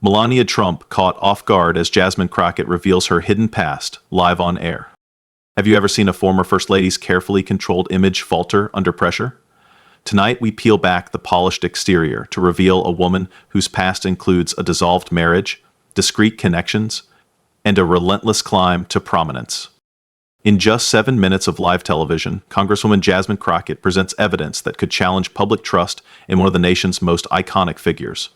Melania Trump caught off guard as Jasmine Crockett reveals her hidden past, live on air. Have you ever seen a former First Lady's carefully controlled image falter under pressure? Tonight we peel back the polished exterior to reveal a woman whose past includes a dissolved marriage, discreet connections, and a relentless climb to prominence. In just 7 minutes of live television, Congresswoman Jasmine Crockett presents evidence that could challenge public trust in one of the nation's most iconic figures.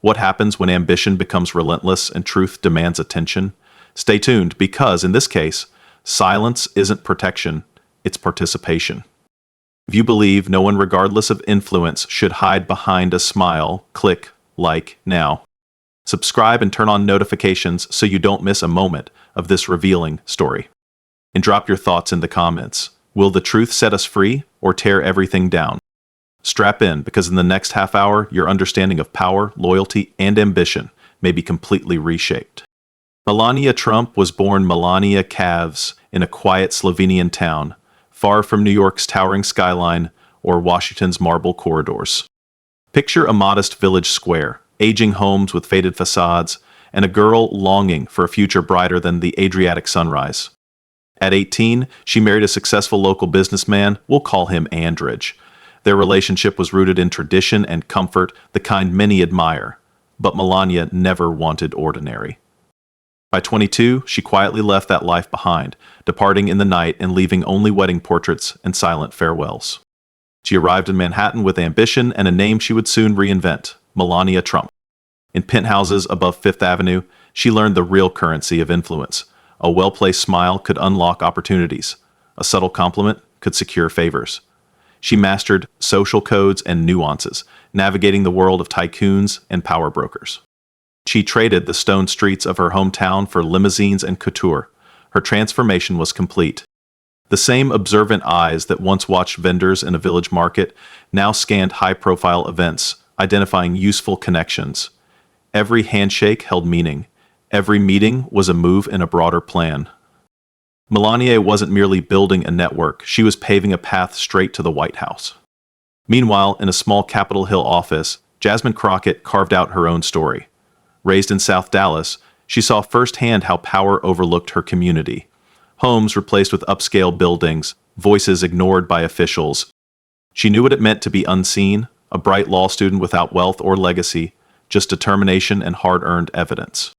What happens when ambition becomes relentless and truth demands attention? Stay tuned because, in this case, silence isn't protection, it's participation. If you believe no one regardless of influence should hide behind a smile, click like now. Subscribe and turn on notifications so you don't miss a moment of this revealing story. And drop your thoughts in the comments. Will the truth set us free or tear everything down? Strap in, because in the next half hour, your understanding of power, loyalty, and ambition may be completely reshaped. Melania Trump was born Melania Calves in a quiet Slovenian town, far from New York's towering skyline or Washington's marble corridors. Picture a modest village square, aging homes with faded facades, and a girl longing for a future brighter than the Adriatic sunrise. At 18, she married a successful local businessman. We'll call him Andrej. Their relationship was rooted in tradition and comfort, the kind many admire. But Melania never wanted ordinary. By 22, she quietly left that life behind, departing in the night and leaving only wedding portraits and silent farewells. She arrived in Manhattan with ambition and a name she would soon reinvent, Melania Trump. In penthouses above Fifth Avenue, she learned the real currency of influence. A well-placed smile could unlock opportunities. A subtle compliment could secure favors. She mastered social codes and nuances, navigating the world of tycoons and power brokers. She traded the stone streets of her hometown for limousines and couture. Her transformation was complete. The same observant eyes that once watched vendors in a village market now scanned high-profile events, identifying useful connections. Every handshake held meaning. Every meeting was a move in a broader plan. Melania wasn't merely building a network, she was paving a path straight to the White House. Meanwhile, in a small Capitol Hill office, Jasmine Crockett carved out her own story. Raised in South Dallas, she saw firsthand how power overlooked her community. Homes replaced with upscale buildings, voices ignored by officials. She knew what it meant to be unseen, a bright law student without wealth or legacy, just determination and hard-earned evidence.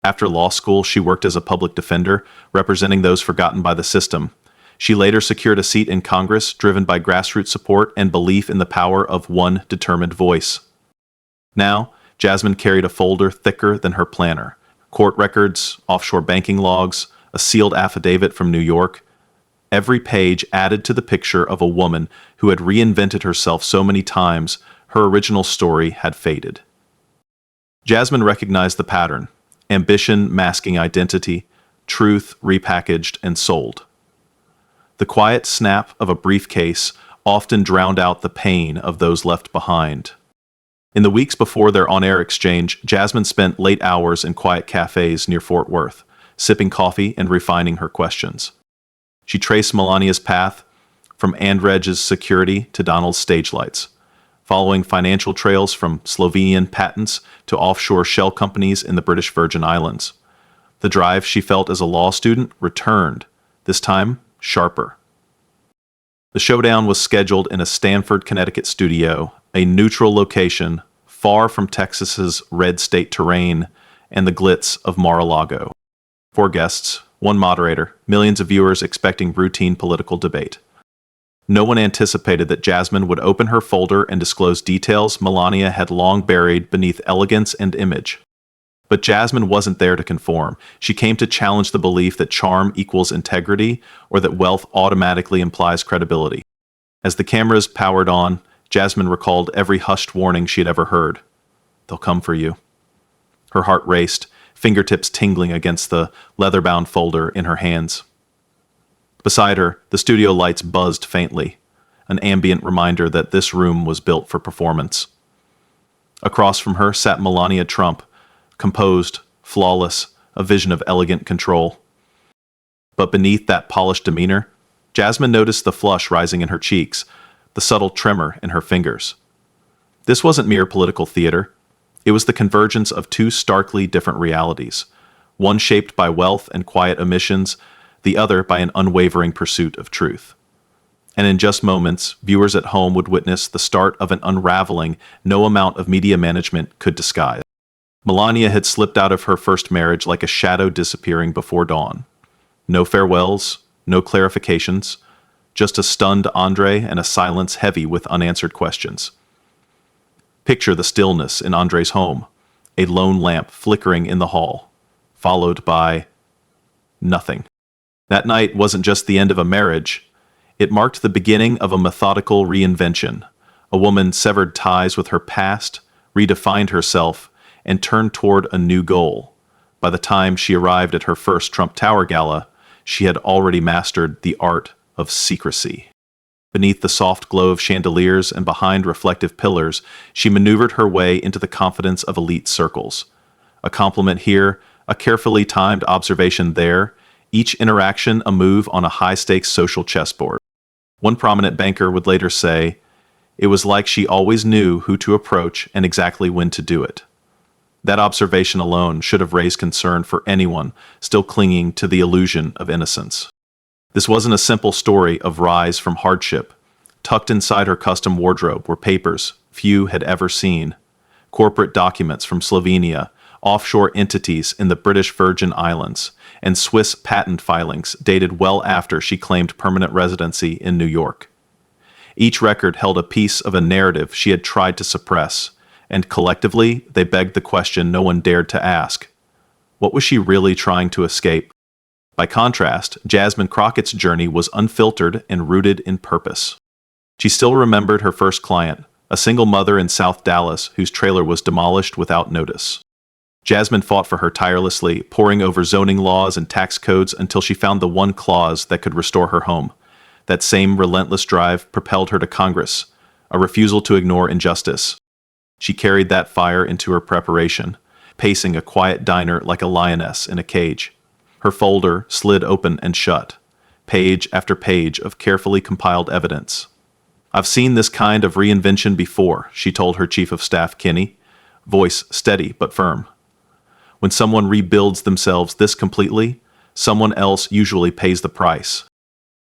After law school, she worked as a public defender, representing those forgotten by the system. She later secured a seat in Congress, driven by grassroots support and belief in the power of one determined voice. Now, Jasmine carried a folder thicker than her planner. Court records, offshore banking logs, a sealed affidavit from New York. Every page added to the picture of a woman who had reinvented herself so many times, her original story had faded. Jasmine recognized the pattern. Ambition masking identity, truth repackaged and sold. The quiet snap of a briefcase often drowned out the pain of those left behind. In the weeks before their on-air exchange, Jasmine spent late hours in quiet cafes near Fort Worth, sipping coffee and refining her questions. She traced Melania's path from Andrej's security to Donald's stage lights, following financial trails from Slovenian patents to offshore shell companies in the British Virgin Islands. The drive she felt as a law student returned, this time sharper. The showdown was scheduled in a Stamford, Connecticut studio, a neutral location far from Texas's red state terrain and the glitz of Mar-a-Lago. 4 guests, 1 moderator, millions of viewers expecting routine political debate. No one anticipated that Jasmine would open her folder and disclose details Melania had long buried beneath elegance and image. But Jasmine wasn't there to conform. She came to challenge the belief that charm equals integrity or that wealth automatically implies credibility. As the cameras powered on, Jasmine recalled every hushed warning she had ever heard. They'll come for you. Her heart raced, fingertips tingling against the leather-bound folder in her hands. Beside her, the studio lights buzzed faintly, an ambient reminder that this room was built for performance. Across from her sat Melania Trump, composed, flawless, a vision of elegant control. But beneath that polished demeanor, Jasmine noticed the flush rising in her cheeks, the subtle tremor in her fingers. This wasn't mere political theater. It was the convergence of two starkly different realities, one shaped by wealth and quiet omissions, the other by an unwavering pursuit of truth. And in just moments, viewers at home would witness the start of an unraveling no amount of media management could disguise. Melania had slipped out of her first marriage like a shadow disappearing before dawn. No farewells, no clarifications, just a stunned Andre and a silence heavy with unanswered questions. Picture the stillness in Andre's home, a lone lamp flickering in the hall, followed by nothing. That night wasn't just the end of a marriage, it marked the beginning of a methodical reinvention. A woman severed ties with her past, redefined herself, and turned toward a new goal. By the time she arrived at her first Trump Tower gala, she had already mastered the art of secrecy. Beneath the soft glow of chandeliers and behind reflective pillars, she maneuvered her way into the confidence of elite circles. A compliment here, a carefully timed observation there, each interaction a move on a high-stakes social chessboard. One prominent banker would later say, "It was like she always knew who to approach and exactly when to do it." That observation alone should have raised concern for anyone still clinging to the illusion of innocence. This wasn't a simple story of rise from hardship. Tucked inside her custom wardrobe were papers few had ever seen, corporate documents from Slovenia, offshore entities in the British Virgin Islands, and Swiss patent filings dated well after she claimed permanent residency in New York. Each record held a piece of a narrative she had tried to suppress, and collectively they begged the question no one dared to ask. What was she really trying to escape? By contrast, Jasmine Crockett's journey was unfiltered and rooted in purpose. She still remembered her first client, a single mother in South Dallas whose trailer was demolished without notice. Jasmine fought for her tirelessly, poring over zoning laws and tax codes until she found the one clause that could restore her home. That same relentless drive propelled her to Congress, a refusal to ignore injustice. She carried that fire into her preparation, pacing a quiet diner like a lioness in a cage. Her folder slid open and shut, page after page of carefully compiled evidence. "I've seen this kind of reinvention before," she told her chief of staff, Kinney, voice steady but firm. "When someone rebuilds themselves this completely, someone else usually pays the price."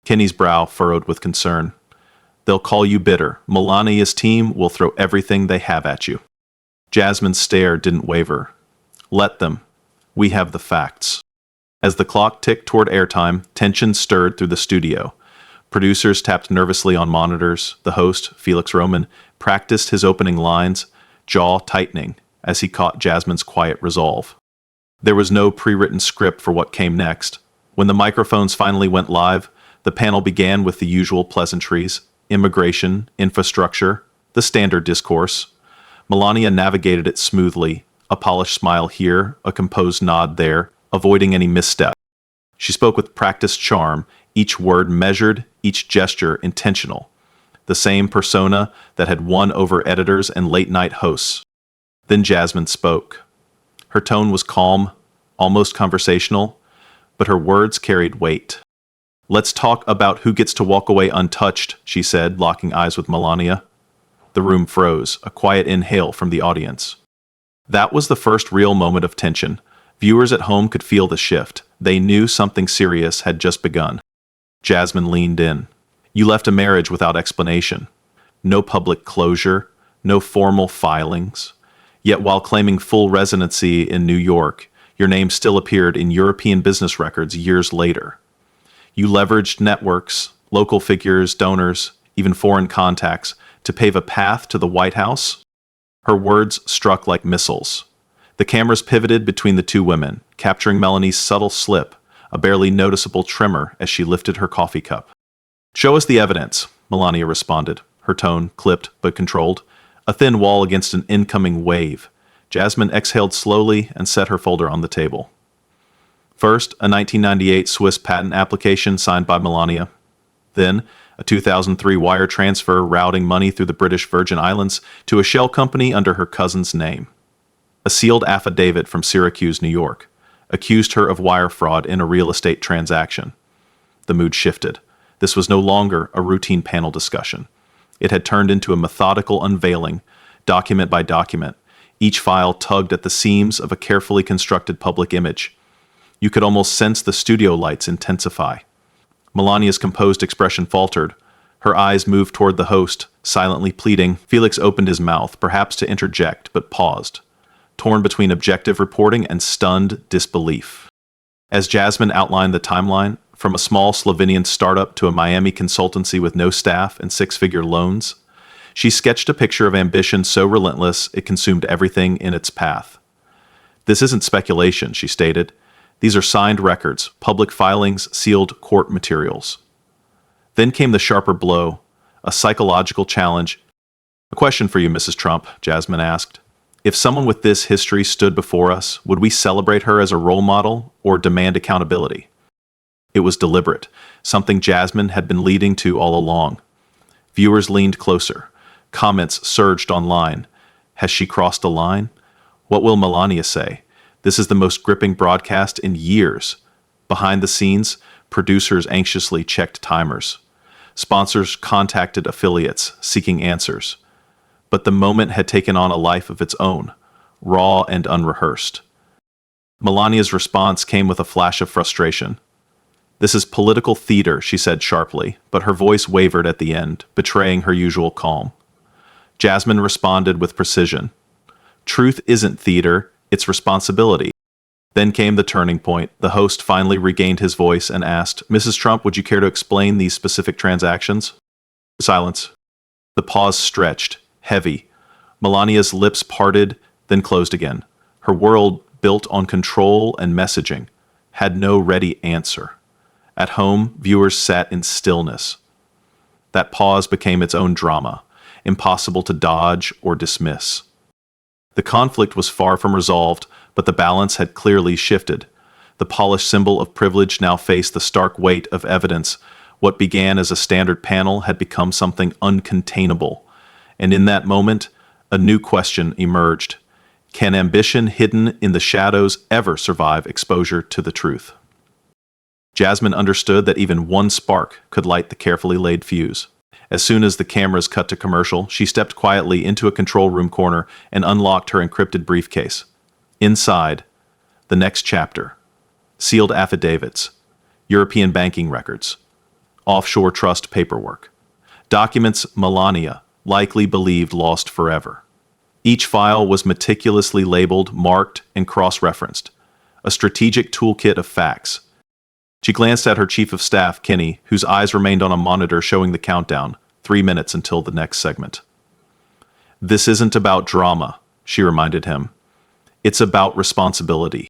Kinney's brow furrowed with concern. "They'll call you bitter. Melania's team will throw everything they have at you." Jasmine's stare didn't waver. "Let them. We have the facts." As the clock ticked toward airtime, tension stirred through the studio. Producers tapped nervously on monitors. The host, Felix Roman, practiced his opening lines, jaw tightening as he caught Jasmine's quiet resolve. There was no pre-written script for what came next. When the microphones finally went live, the panel began with the usual pleasantries: immigration, infrastructure, the standard discourse. Melania navigated it smoothly, a polished smile here, a composed nod there, avoiding any misstep. She spoke with practiced charm, each word measured, each gesture intentional. The same persona that had won over editors and late-night hosts. Then Jasmine spoke. Her tone was calm, almost conversational, but her words carried weight. "Let's talk about who gets to walk away untouched," she said, locking eyes with Melania. The room froze, a quiet inhale from the audience. That was the first real moment of tension. Viewers at home could feel the shift. They knew something serious had just begun. Jasmine leaned in. "You left a marriage without explanation. No public closure, no formal filings. Yet while claiming full residency in New York, your name still appeared in European business records years later. You leveraged networks, local figures, donors, even foreign contacts, to pave a path to the White House." Her words struck like missiles. The cameras pivoted between the two women, capturing Melanie's subtle slip, a barely noticeable tremor as she lifted her coffee cup. "Show us the evidence," Melania responded, her tone clipped but controlled, a thin wall against an incoming wave. Jasmine exhaled slowly and set her folder on the table. First, a 1998 Swiss patent application signed by Melania. Then, a 2003 wire transfer routing money through the British Virgin Islands to a shell company under her cousin's name. A sealed affidavit from Syracuse, New York, accused her of wire fraud in a real estate transaction. The mood shifted. This was no longer a routine panel discussion. It had turned into a methodical unveiling, document by document, Each file tugged at the seams of a carefully constructed public image. You could almost sense the studio lights intensify. Melania's composed expression faltered. Her eyes moved toward the host, silently pleading. Felix opened his mouth, perhaps to interject, but paused, torn between objective reporting and stunned disbelief. As Jasmine outlined the timeline, from a small Slovenian startup to a Miami consultancy with no staff and six-figure loans, she sketched a picture of ambition so relentless it consumed everything in its path. "This isn't speculation," she stated. "These are signed records, public filings, sealed court materials." Then came the sharper blow, a psychological challenge. "A question for you, Mrs. Trump," Jasmine asked. "If someone with this history stood before us, would we celebrate her as a role model or demand accountability?" It was deliberate, something Jasmine had been leading to all along. Viewers leaned closer. Comments surged online. Has she crossed a line? What will Melania say? This is the most gripping broadcast in years. Behind the scenes, producers anxiously checked timers. Sponsors contacted affiliates, seeking answers. But the moment had taken on a life of its own, raw and unrehearsed. Melania's response came with a flash of frustration. "This is political theater," she said sharply, but her voice wavered at the end, betraying her usual calm. Jasmine responded with precision. "Truth isn't theater, it's responsibility." Then came the turning point. The host finally regained his voice and asked, "Mrs. Trump, would you care to explain these specific transactions?" Silence. The pause stretched, heavy. Melania's lips parted, then closed again. Her world, built on control and messaging, had no ready answer. At home, viewers sat in stillness. That pause became its own drama, impossible to dodge or dismiss. The conflict was far from resolved, but the balance had clearly shifted. The polished symbol of privilege now faced the stark weight of evidence. What began as a standard panel had become something uncontainable. And in that moment, a new question emerged. Can ambition hidden in the shadows ever survive exposure to the truth? Jasmine understood that even one spark could light the carefully laid fuse. As soon as the cameras cut to commercial, she stepped quietly into a control room corner and unlocked her encrypted briefcase. Inside, the next chapter. Sealed affidavits, European banking records, offshore trust paperwork, documents Melania likely believed lost forever. Each file was meticulously labeled, marked, and cross-referenced, a strategic toolkit of facts. She glanced at her chief of staff, Kinney, whose eyes remained on a monitor showing the countdown, 3 minutes until the next segment. "This isn't about drama," she reminded him. "It's about responsibility."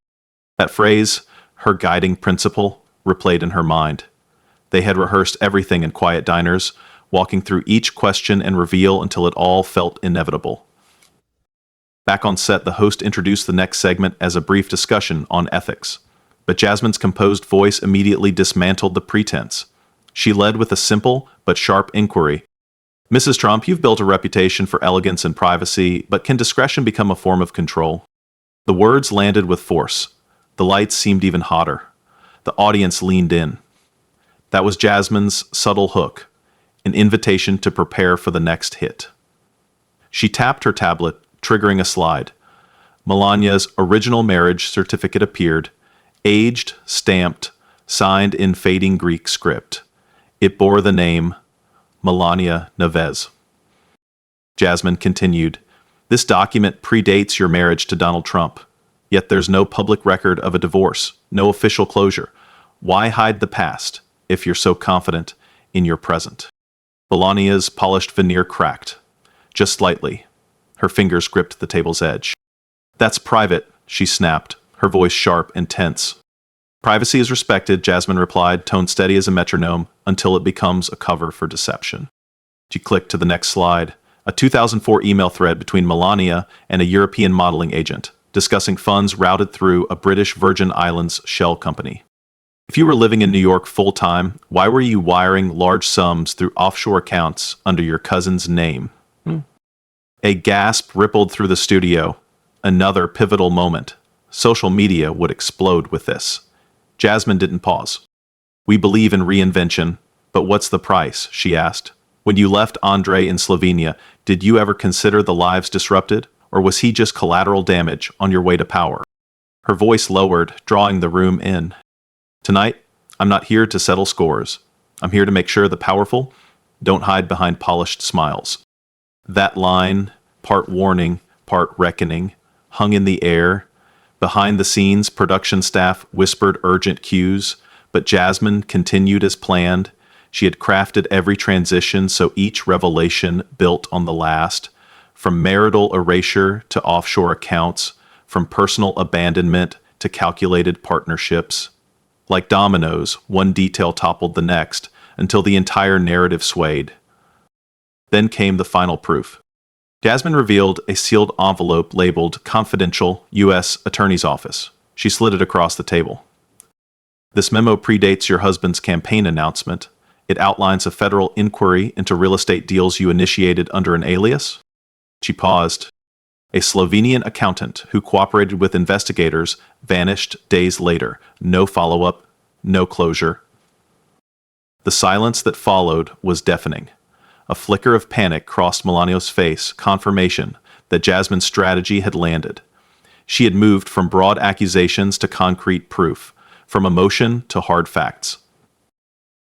That phrase, her guiding principle, replayed in her mind. They had rehearsed everything in quiet diners, walking through each question and reveal until it all felt inevitable. Back on set, the host introduced the next segment as a brief discussion on ethics. But Jasmine's composed voice immediately dismantled the pretense. She led with a simple but sharp inquiry. "Mrs. Trump, you've built a reputation for elegance and privacy, but can discretion become a form of control?" The words landed with force. The lights seemed even hotter. The audience leaned in. That was Jasmine's subtle hook, an invitation to prepare for the next hit. She tapped her tablet, triggering a slide. Melania's original marriage certificate appeared, aged, stamped, signed in fading Greek script. It bore the name Melania Neves. Jasmine continued, "This document predates your marriage to Donald Trump, yet there's no public record of a divorce, no official closure. Why hide the past if you're so confident in your present?" Melania's polished veneer cracked, just slightly. Her fingers gripped the table's edge. "That's private," she snapped, her voice sharp and tense. "Privacy is respected," Jasmine replied, tone steady as a metronome, "until it becomes a cover for deception." She clicked to the next slide, a 2004 email thread between Melania and a European modeling agent, discussing funds routed through a British Virgin Islands shell company. "If you were living in New York full-time, why were you wiring large sums through offshore accounts under your cousin's name?" A gasp rippled through the studio. Another pivotal moment. Social media would explode with this. Jasmine didn't pause. "We believe in reinvention, but what's the price?" she asked. "When you left Andre in Slovenia, did you ever consider the lives disrupted? or was he just collateral damage on your way to power? Her voice lowered, drawing the room in. Tonight, I'm not here to settle scores. I'm here to make sure the powerful don't hide behind polished smiles. That line, part warning, part reckoning, hung in the air. Behind the scenes, production staff whispered urgent cues, but Jasmine continued as planned. She had crafted every transition so each revelation built on the last, from marital erasure to offshore accounts, from personal abandonment to calculated partnerships. Like dominoes, one detail toppled the next until the entire narrative swayed. Then came the final proof. Jasmine revealed a sealed envelope labeled Confidential U.S. Attorney's Office. She slid it across the table. This memo predates your husband's campaign announcement. It outlines a federal inquiry into real estate deals you initiated under an alias. She paused. A Slovenian accountant who cooperated with investigators vanished days later. No follow-up, no closure. The silence that followed was deafening. A flicker of panic crossed Melania's face, confirmation that Jasmine's strategy had landed. She had moved from broad accusations to concrete proof, from emotion to hard facts.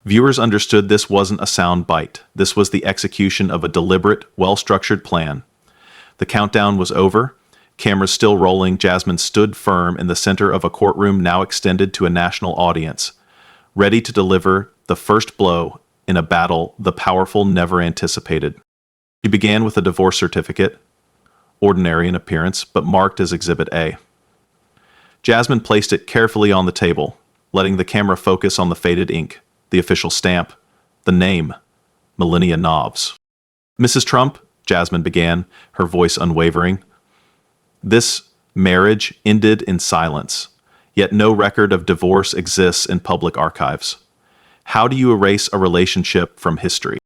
Viewers understood this wasn't a sound bite. This was the execution of a deliberate, well-structured plan. The countdown was over. Cameras still rolling, Jasmine stood firm in the center of a courtroom now extended to a national audience, ready to deliver the first blow in a battle the powerful never anticipated. She began with a divorce certificate, ordinary in appearance, but marked as Exhibit A. Jasmine placed it carefully on the table, letting the camera focus on the faded ink, the official stamp, the name, Melania Trump. Mrs. Trump, Jasmine began, her voice unwavering. This marriage ended in silence, yet no record of divorce exists in public archives. How do you erase a relationship from history?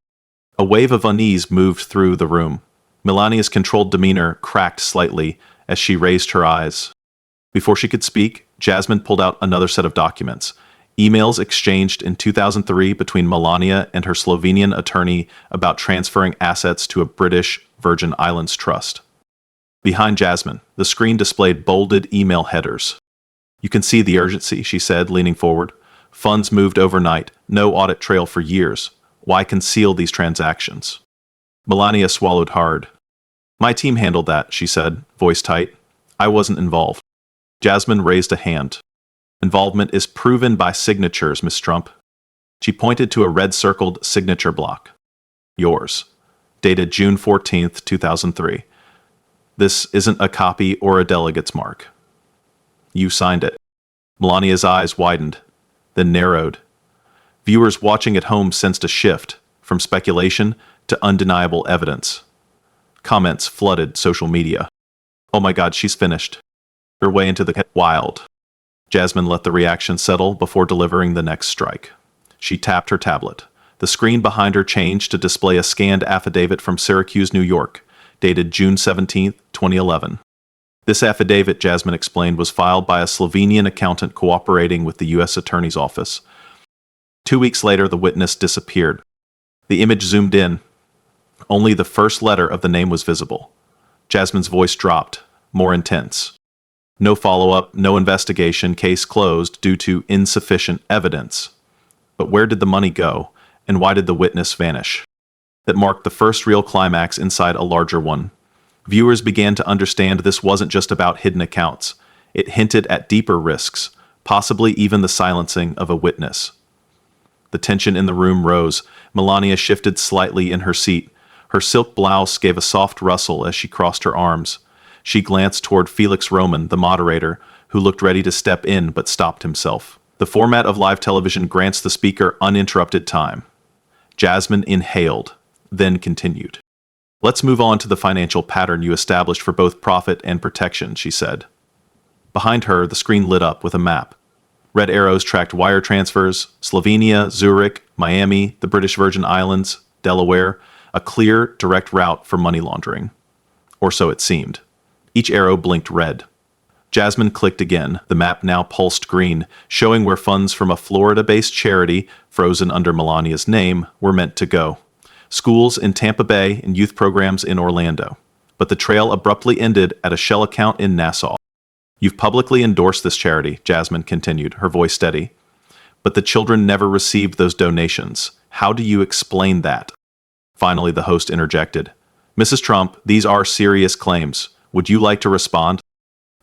A wave of unease moved through the room. Melania's controlled demeanor cracked slightly as she raised her eyes. Before she could speak, Jasmine pulled out another set of documents. Emails exchanged in 2003 between Melania and her Slovenian attorney about transferring assets to a British Virgin Islands trust. Behind Jasmine, the screen displayed bolded email headers. You can see the urgency, she said, leaning forward. Funds moved overnight, no audit trail for years. Why conceal these transactions? Melania swallowed hard. My team handled that, she said, voice tight. I wasn't involved. Jasmine raised a hand. Involvement is proven by signatures, Miss Trump. She pointed to a red-circled signature block. Yours. Dated June 14th, 2003. This isn't a copy or a delegate's mark. You signed it. Melania's eyes widened, then narrowed. Viewers watching at home sensed a shift, from speculation to undeniable evidence. Comments flooded social media. Oh my God, she's finished. Her way into the wild. Jasmine let the reaction settle before delivering the next strike. She tapped her tablet. The screen behind her changed to display a scanned affidavit from Syracuse, New York, dated June 17, 2011. This affidavit, Jasmine explained, was filed by a Slovenian accountant cooperating with the U.S. Attorney's Office. 2 weeks later, the witness disappeared. The image zoomed in. Only the first letter of the name was visible. Jasmine's voice dropped, more intense. No follow-up, no investigation, case closed due to insufficient evidence. But where did the money go, and why did the witness vanish? That marked the first real climax inside a larger one. Viewers began to understand this wasn't just about hidden accounts. It hinted at deeper risks, possibly even the silencing of a witness. The tension in the room rose. Melania shifted slightly in her seat. Her silk blouse gave a soft rustle as she crossed her arms. She glanced toward Felix Roman, the moderator, who looked ready to step in but stopped himself. The format of live television grants the speaker uninterrupted time. Jasmine inhaled, then continued. Let's move on to the financial pattern you established for both profit and protection, she said. Behind her, the screen lit up with a map. Red arrows tracked wire transfers, Slovenia, Zurich, Miami, the British Virgin Islands, Delaware, a clear, direct route for money laundering. Or so it seemed. Each arrow blinked red. Jasmine clicked again. The map now pulsed green, showing where funds from a Florida-based charity, frozen under Melania's name, were meant to go. Schools in Tampa Bay and youth programs in Orlando. but the trail abruptly ended at a shell account in Nassau. You've publicly endorsed this charity, Jasmine continued, her voice steady. But the children never received those donations. How do you explain that? Finally, the host interjected. Mrs. Trump, these are serious claims. Would you like to respond?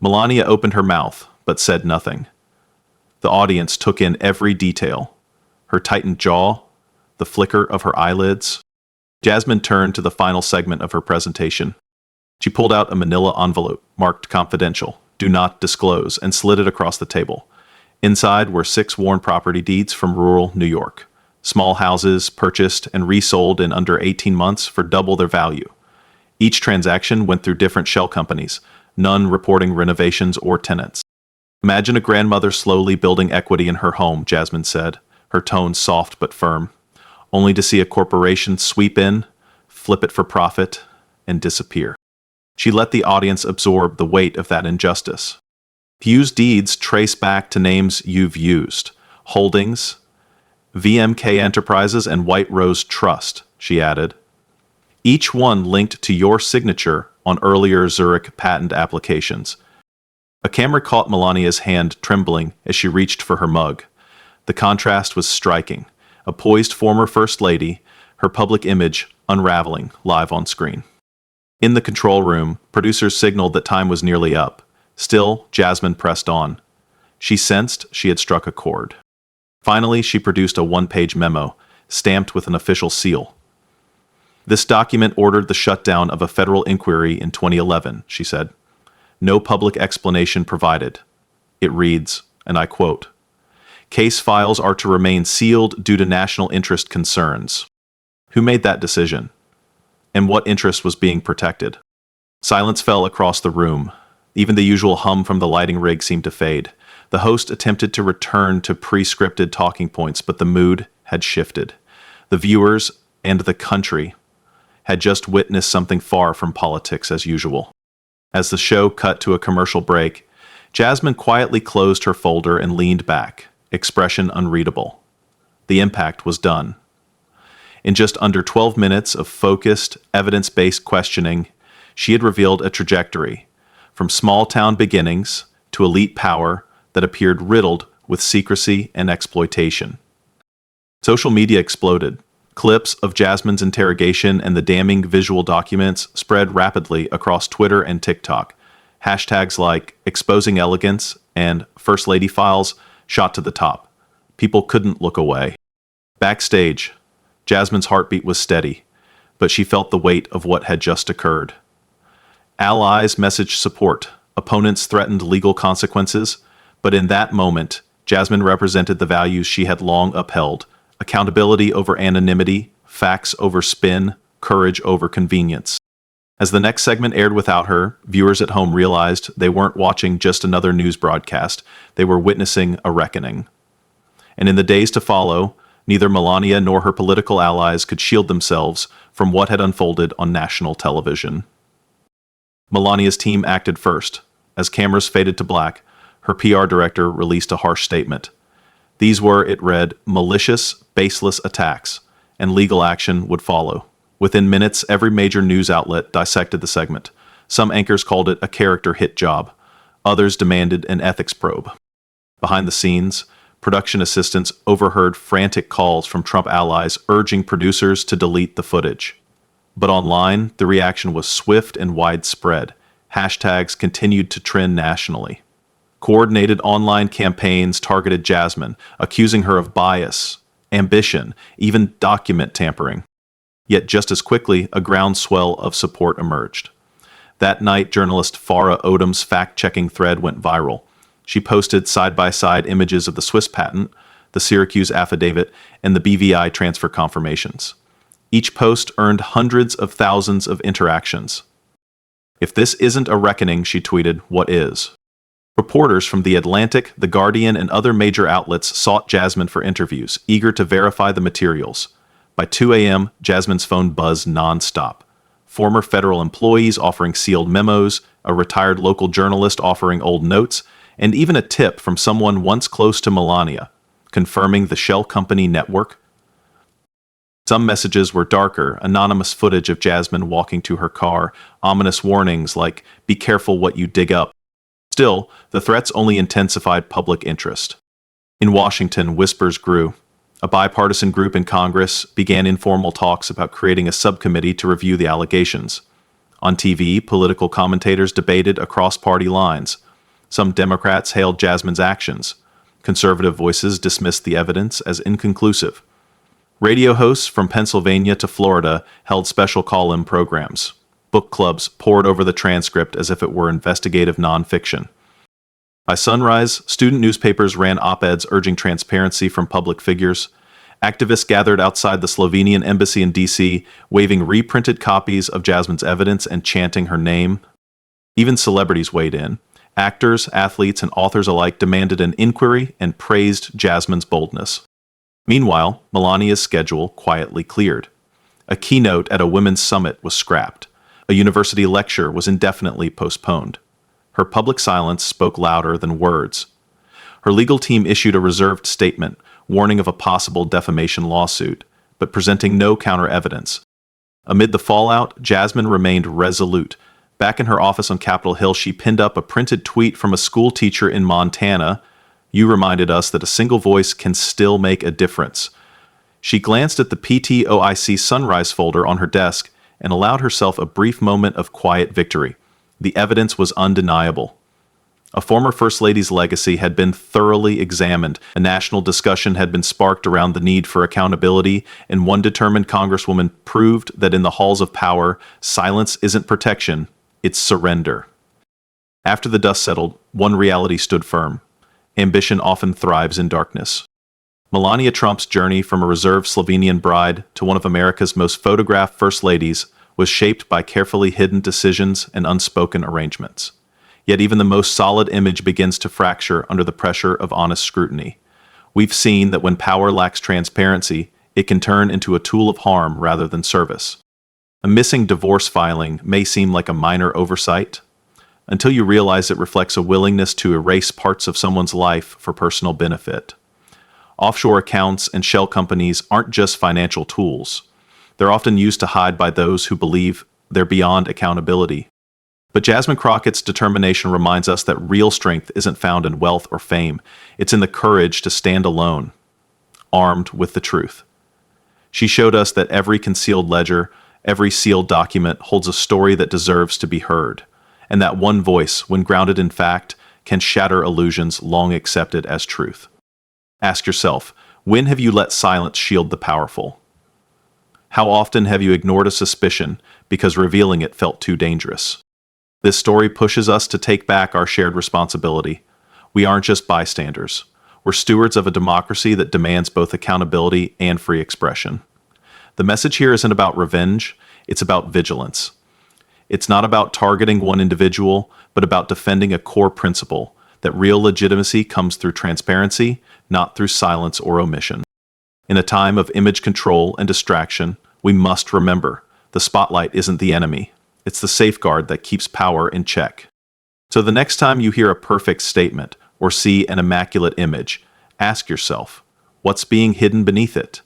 Melania opened her mouth, but said nothing. The audience took in every detail. Her tightened jaw, the flicker of her eyelids. Jasmine turned to the final segment of her presentation. She pulled out a manila envelope marked confidential, do not disclose, and slid it across the table. Inside were 6 worn property deeds from rural New York. Small houses purchased and resold in under 18 months for double their value. Each transaction went through different shell companies, none reporting renovations or tenants. Imagine a grandmother slowly building equity in her home, Jasmine said, her tone soft but firm, only to see a corporation sweep in, flip it for profit, and disappear. She let the audience absorb the weight of that injustice. Hugh's deeds trace back to names you've used. Holdings, VMK Enterprises, and White Rose Trust, she added. Each one linked to your signature on earlier Zurich patent applications. A camera caught Melania's hand trembling as she reached for her mug. The contrast was striking. A poised former First Lady, her public image unraveling live on screen. In the control room, producers signaled that time was nearly up. Still, Jasmine pressed on. She sensed she had struck a chord. Finally, she produced a 1-page memo, stamped with an official seal. This document ordered the shutdown of a federal inquiry in 2011, she said. No public explanation provided. It reads, and I quote, "Case files are to remain sealed due to national interest concerns." Who made that decision? And what interest was being protected? Silence fell across the room. Even the usual hum from the lighting rig seemed to fade. The host attempted to return to pre-scripted talking points, but the mood had shifted. The viewers and the country had just witnessed something far from politics as usual. As the show cut to a commercial break, Jasmine quietly closed her folder and leaned back, expression unreadable. The impact was done. In just under 12 minutes of focused, evidence-based questioning, she had revealed a trajectory from small-town beginnings to elite power that appeared riddled with secrecy and exploitation. Social media exploded. Clips of Jasmine's interrogation and the damning visual documents spread rapidly across Twitter and TikTok. Hashtags like exposing elegance and First Lady files shot to the top. People couldn't look away. Backstage, Jasmine's heartbeat was steady, but she felt the weight of what had just occurred. Allies messaged support, opponents threatened legal consequences, but in that moment, Jasmine represented the values she had long upheld: accountability over anonymity, facts over spin, courage over convenience. As the next segment aired without her, viewers at home realized they weren't watching just another news broadcast, they were witnessing a reckoning. And in the days to follow, neither Melania nor her political allies could shield themselves from what had unfolded on national television. Melania's team acted first. As cameras faded to black, her PR director released a harsh statement. These were, it read, malicious, baseless attacks, and legal action would follow. Within minutes, every major news outlet dissected the segment. Some anchors called it a character hit job. Others demanded an ethics probe. Behind the scenes, production assistants overheard frantic calls from Trump allies urging producers to delete the footage. But online, the reaction was swift and widespread. Hashtags continued to trend nationally. Coordinated online campaigns targeted Jasmine, accusing her of bias, ambition, even document tampering. Yet just as quickly, a groundswell of support emerged. That night, journalist Farah Odom's fact-checking thread went viral. She posted side-by-side images of the Swiss patent, the Syracuse affidavit, and the BVI transfer confirmations. Each post earned hundreds of thousands of interactions. "If this isn't a reckoning," she tweeted, "what is?" Reporters from The Atlantic, The Guardian, and other major outlets sought Jasmine for interviews, eager to verify the materials. By 2 a.m., Jasmine's phone buzzed nonstop. Former federal employees offering sealed memos, a retired local journalist offering old notes, and even a tip from someone once close to Melania, confirming the shell company network. Some messages were darker, anonymous footage of Jasmine walking to her car, ominous warnings like, "Be careful what you dig up." Still, the threats only intensified public interest. In Washington, whispers grew. A bipartisan group in Congress began informal talks about creating a subcommittee to review the allegations. On TV, political commentators debated across party lines. Some Democrats hailed Jasmine's actions. Conservative voices dismissed the evidence as inconclusive. Radio hosts from Pennsylvania to Florida held special call-in programs. Book clubs pored over the transcript as if it were investigative nonfiction. By sunrise, student newspapers ran op-eds urging transparency from public figures. Activists gathered outside the Slovenian embassy in D.C., waving reprinted copies of Jasmine's evidence and chanting her name. Even celebrities weighed in. Actors, athletes, and authors alike demanded an inquiry and praised Jasmine's boldness. Meanwhile, Melania's schedule quietly cleared. A keynote at a women's summit was scrapped. A university lecture was indefinitely postponed. Her public silence spoke louder than words. Her legal team issued a reserved statement, warning of a possible defamation lawsuit, but presenting no counter-evidence. Amid the fallout, Jasmine remained resolute. Back in her office on Capitol Hill, she pinned up a printed tweet from a school teacher in Montana. "You reminded us that a single voice can still make a difference." She glanced at the PTOIC Sunrise folder on her desk and allowed herself a brief moment of quiet victory. The evidence was undeniable. A former First Lady's legacy had been thoroughly examined. A national discussion had been sparked around the need for accountability, and one determined Congresswoman proved that in the halls of power, silence isn't protection, it's surrender. After the dust settled, one reality stood firm. Ambition often thrives in darkness. Melania Trump's journey from a reserved Slovenian bride to one of America's most photographed First Ladies was shaped by carefully hidden decisions and unspoken arrangements. Yet even the most solid image begins to fracture under the pressure of honest scrutiny. We've seen that when power lacks transparency, it can turn into a tool of harm rather than service. A missing divorce filing may seem like a minor oversight, until you realize it reflects a willingness to erase parts of someone's life for personal benefit. Offshore accounts and shell companies aren't just financial tools. They're often used to hide by those who believe they're beyond accountability. But Jasmine Crockett's determination reminds us that real strength isn't found in wealth or fame. It's in the courage to stand alone, armed with the truth. She showed us that every concealed ledger, every sealed document holds a story that deserves to be heard, and that one voice, when grounded in fact, can shatter illusions long accepted as truth. Ask yourself, when have you let silence shield the powerful? How often have you ignored a suspicion because revealing it felt too dangerous? This story pushes us to take back our shared responsibility. We aren't just bystanders. We're stewards of a democracy that demands both accountability and free expression. The message here isn't about revenge, it's about vigilance. It's not about targeting one individual, but about defending a core principle that real legitimacy comes through transparency, not through silence or omission. In a time of image control and distraction, we must remember the spotlight isn't the enemy. It's the safeguard that keeps power in check. So the next time you hear a perfect statement or see an immaculate image, ask yourself, what's being hidden beneath it?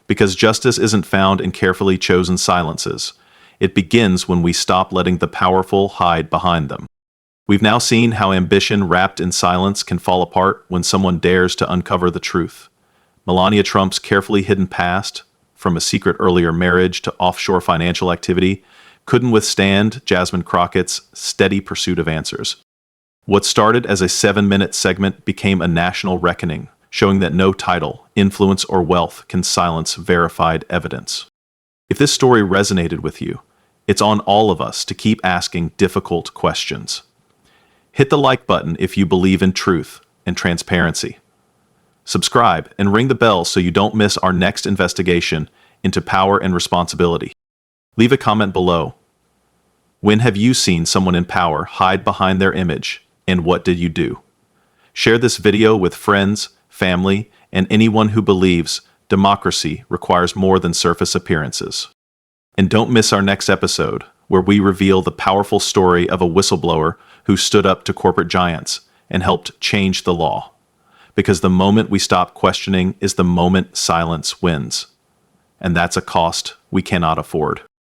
Because justice isn't found in carefully chosen silences. It begins when we stop letting the powerful hide behind them. We've now seen how ambition wrapped in silence can fall apart when someone dares to uncover the truth. Melania Trump's carefully hidden past, from a secret earlier marriage to offshore financial activity, couldn't withstand Jasmine Crockett's steady pursuit of answers. What started as a 7-minute segment became a national reckoning, showing that no title, influence, or wealth can silence verified evidence. If this story resonated with you, it's on all of us to keep asking difficult questions. Hit the like button if you believe in truth and transparency. Subscribe and ring the bell so you don't miss our next investigation into power and responsibility. Leave a comment below. When have you seen someone in power hide behind their image, and what did you do? Share this video with friends, family, and anyone who believes democracy requires more than surface appearances. And don't miss our next episode, where we reveal the powerful story of a whistleblower who stood up to corporate giants and helped change the law. Because the moment we stop questioning is the moment silence wins. and that's a cost we cannot afford.